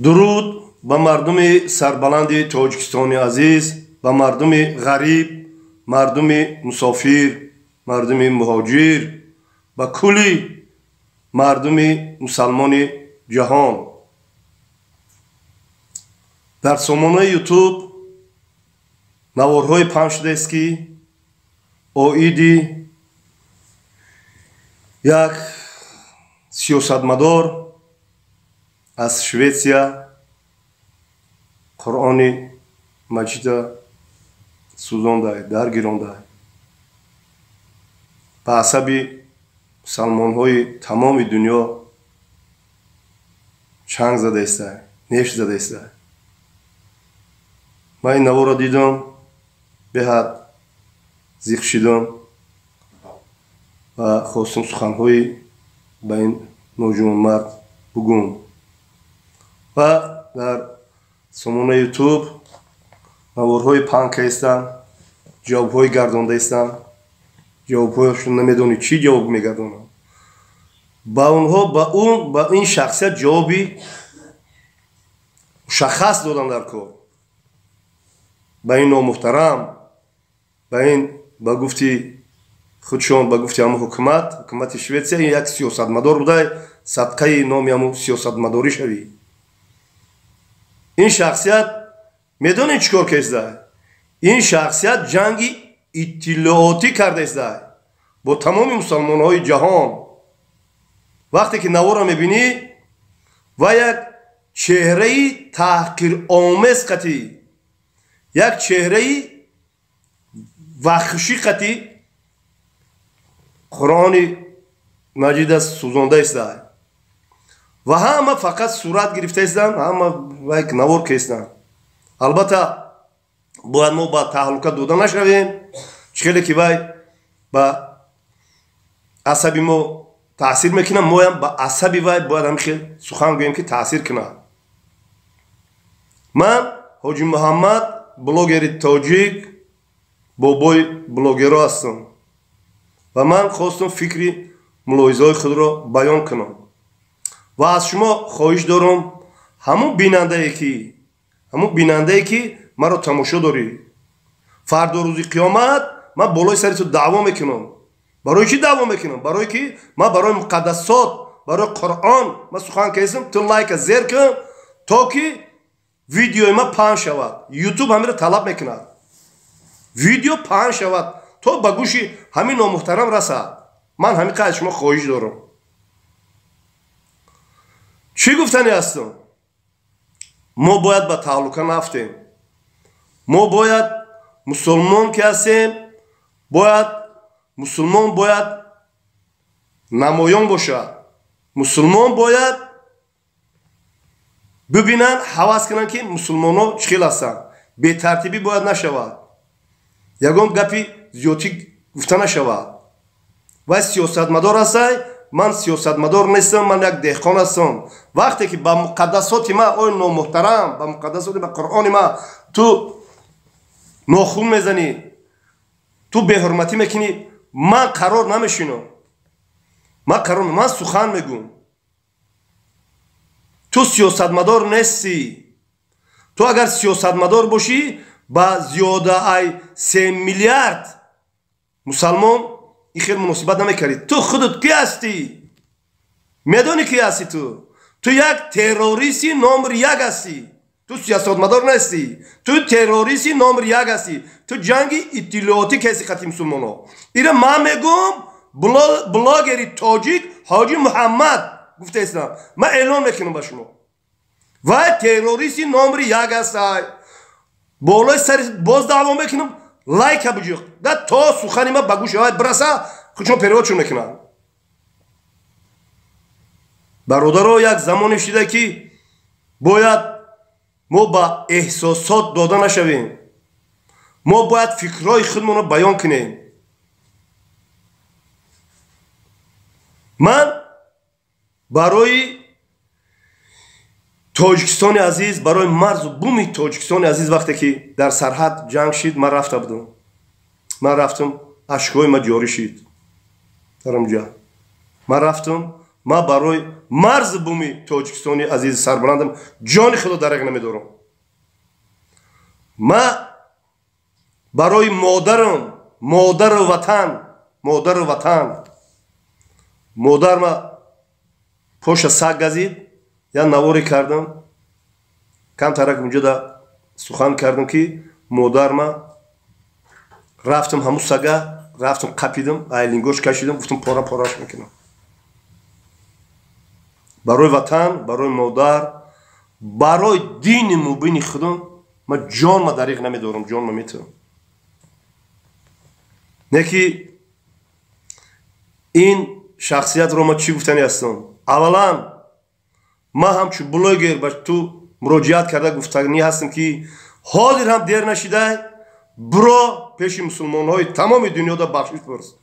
درود با مردم سربلند تاجیکستان عزیز، با مردم غریب، مردم مسافر، مردم مهاجر و کلی مردم مسلمان جهان. در سامانه یوتیوب نوارهای پخش شده است که اویدی یک سیاستمدار از شویتسیا قرآن مجید سوزانده درگیرانده به عصب مسلمان های تمام دنیا چنگ زده است، نیش زده است. من این نوار را دیدم، بهت زیخ شدم و خواستم سخنهای به این نوجوان مرد بگم. و در سامانه یوتیوب نوارهای پنک هستند، جوابهای گردانده هستند. جوابهایشون نمیدونی چی جواب میگردونن. با اونها با این شخصیت جوابی مشخص دادن در کار. با این نامحترم، با این با گفتی خودشون، با گفتی همون حکومت شویتسیا یک سیاستمدار بوده، صدقه نامی همون سیاستمداری شوی. این شخصیت میدونی چیکار کرده؟ این شخصیت جنگی اطلاعاتی کرده است با تمام مسلمان های جهان. وقتی که نوار را میبینی و یک چهره تحقیر آمیز قطعی، یک چهره وحشی قطعی قرآن مجید است سوزانده است و همه فقط صورت گرفته هستند، همه یک نوار که هستند. البته باید ما با تحلقات دوده نشویم، چخیلی که وای با عصبی ما تاثیر میکنه، ما هم با عصبی وای باید همیشه سخن گوییم که تاثیر کنه. من حاجی محمد بلوگر تاجیک بابای بلوگرها هستم و من خواستم فکری ملاحظه‌های خود را بیان کنم و از شما خواهش دارم همون بیننده که مرا تماشا داری، فردا روزی قیامت من بالای سر تو دعوا میکنم. برای چی دعوا میکنم؟ برای که من برای مقدسات، برای قرآن من سخن کردم. تو لایک زیر کن تا که ویدیوی من پخش شود. یوتیوب همین را طلب میکنه ویدیو پخش شود تو به گوش همین نامحترم رسد. من همین قدر شما خواهش دارم. چی گفتنی هستم؟ ما باید با تعلق نفتیم. ما باید مسلمان که هستیم، مسلمان باید نمایان باشه. مسلمان باید ببینن، حواس کنن که مسلمان ها چخیل هستن. به ترتیبی باید نشود، یگان گپی زیادی گفته نشود. و سیاستمدار هستی، من سیاستمدار نیستم، من یک دهقان هستم. وقتی که با مقدسات ما اوی نامحترم، با مقدسات با قرآن ما تو ناخون میزنی، تو به حرمتی میکنی، من قرار نمیشینم. من سخن میگم. تو سیاستمدار نیستی. تو اگر سیاستمدار باشی با زیاده ای 3 میلیارد مسلمان این خیلی مناسبت نمیکردی. تو خودت کی هستی؟ میدونی کی هستی؟ تو یک تروریستی نمبر 1 هستی. تو سیاستمدار نیستی، تو تروریستی نمبر 1 هستی. تو جنگی اطلاعاتی کسی خطی مسلمان ها. ایره من میگم بلاگری تاجیک حاجی محمد گفته اسلام، من اعلام میکنم با شما و تروریستی نمبر 1 هستی. بالای سر باز دعوا میکنم، لایک بجوق ده تا سخنی من بگوش های برسه خودشون پیروادشون میکنن. برادرها یک زمانی شده که باید ما با احساسات داده نشویم. ما باید فکرهای خودمون رو بیان کنیم. من برای تاجیکستان عزیز، برای مرز و بوم تاجیکستان عزیز وقتی که در سرحد جنگ شد من رفته بودم. من رفتم اشکای ما جاری شد در اونجا. من رفتم ما برای مرز بومی تاجیکستانی عزیز سربلندم جان خدا درک نمیدارم. ما برای مادرم، مادر وطن مادر ما پشت سگ گزید یا نواری کردم کم ترک اونجا دا سخن کردم که مادر ما رفتم همون سگه رفتم قپیدم ایلینگوش کشیدم گفتم پاراش میکنم برای وطن برای مادر برای دین مبین خودم ما جان ما دریغ نمیدارم جان ما میتونم نکی این شخصیت رو ما چی گفتنی هستم اولا ما همچو بلوگر با تو مراجعت کرده گفتنی هستم که حاضر هم دیر نشیده برو پیش مسلمان های تمام دنیا دا بخشش پرس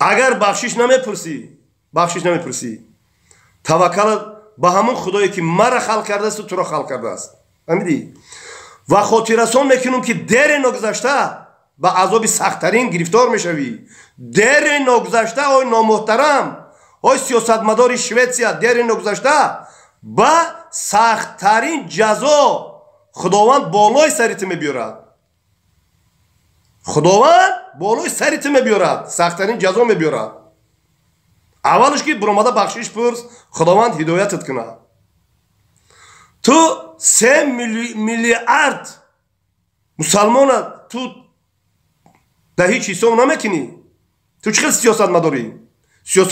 اگر بخشش نمیپرسی توکل به همون خدایی که مرا خلق کرده است و تو را خلق کرده است فهمیدی و خاطررسان میکنم که دیر نگذشته با عذاب سخت‌ترین گرفتار میشوی دیر نگذشته آی نامحترم آی سیاستمدار شویتسیا دیر نگذشته با سخت‌ترین جزا خداوند بالای سرت میبیارد خداوند بالای سرت میبیارد سخت‌ترین جزا میبیارد اولش که برامده بخشش پرس خداوند هدایتت کنه تو 3 میلیارد مسلمان تو در هیچ حساب نمیکنی تو چقدر سیاست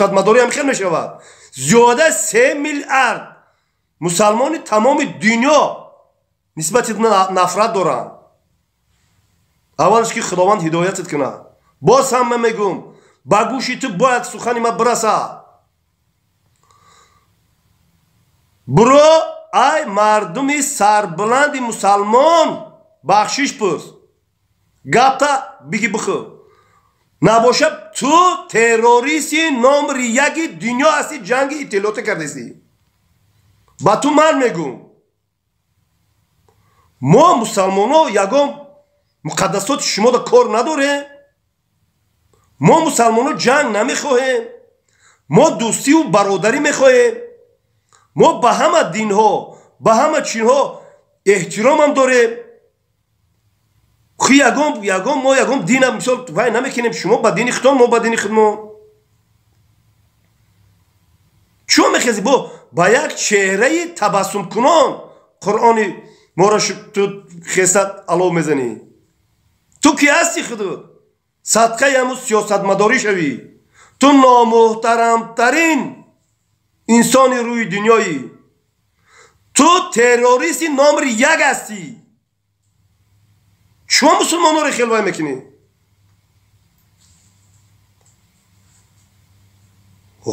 مداری هم خیلی میشود زیاده 3 میلیارد مسلمان تمام دنیا نسبت نفرت دارن اولش که خداوند هدایتت کنه باز هم من میگم با گوشی تو باید سخنی ما برسه برو ای مردم سربلند مسلمان بخشش پرس گپتا بگی بخو نباشه تو تروریستی نمره 1 دنیا هستی جنگ اطلاعات کردیستی با تو من میگم ما مسلمان ها یکم مقدسات شما دا کار نداره ما مسلمان ها جنگ نمیخواهیم ما دوستی و برادری میخواهیم ما به همه دین ها به همه چین ها احترام هم داریم خی یگم ما یگم دین هم مثال وای نمیکنیم شما با دین خودم ما با دین خودم چون میخوازی با یک چهره تبسم کنان قرآن ما را تو خیست علو میزنی تو کی هستی خودت صدقه همون سیاست مداری شوی تو نامحترم ترین انسان روی دنیایی تو تروریستی نمره 1 هستی شما مسلمان رو خیلی وای میکنی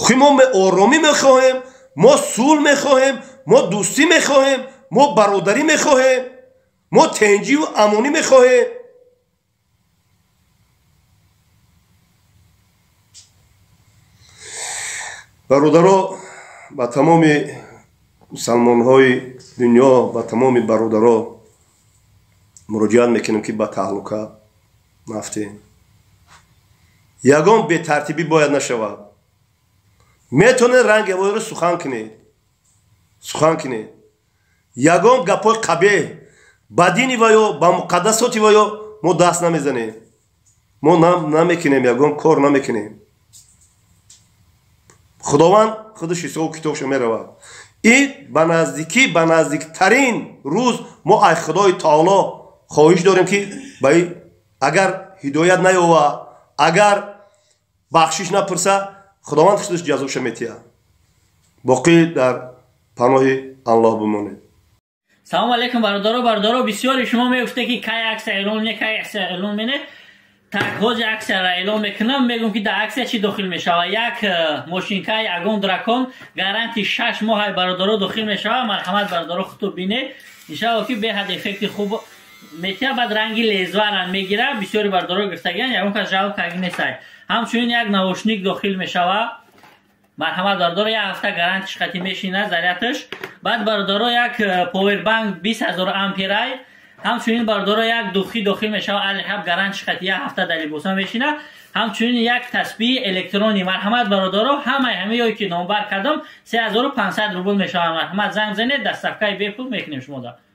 خیلی ما آرامی میخواهیم ما صلح میخواهیم ما دوستی میخواهیم ما برادری میخواهیم ما تنجی و امانی میخواهیم برادرها با تمام مسلمان های دنیا با تمام برادرها مراجعت میکنم که با تعلقه نفتیم یگان به ترتیبی باید نشود میتونه رنگ رو سخن کنید یگان گپای قبیح با دینی و یا با مقدساتی و یا ما دست نمیزنیم ما نمیکنیم یگان کار نمیکنیم خداوند خودش حساب و کتابش میرود این به نزدیکترین روز ما ای خدای تعالی خواهش داریم که اگر هدایت نیاوه اگر بخشش نپرسه خداوند خودش جزاش میتیه باقی در پناه الله بمانید. سلام علیکم برادرها بسیاری شما میگفته که کی عکس اعلان منه تک‌هاج عکس را اعلام میکنم میگم که در عکس چی داخل میشه و یک ماشینکه اگون درکان گارانتی 6 ماه برادرها داخل میشه مرحمت برادرها خطوب بینه میشه که به حد افکت خوب میتونه بعد رنگی لیزوان میگیره بسیاری برادرها گرفتگان یکم که جواب کاگی نیست همچنین یک نواشنیک داخل میشه مرحمت برادرها یک هفته گارانتیش خطی میشینه ذریعتش بعد برادرها یک پاور بانک 20000 امپیرای همچنین بردارا یک دوخی داخل میشه و الحب گرانش خط یک هفته در لباسا میشینه. همچنین یک تسبیح الکترونی مرحمت برادرها همه که نامبر کردم 3500 روبل میشه. مرحمت زنگ زنید دستکای بپول میکنیم شما دا.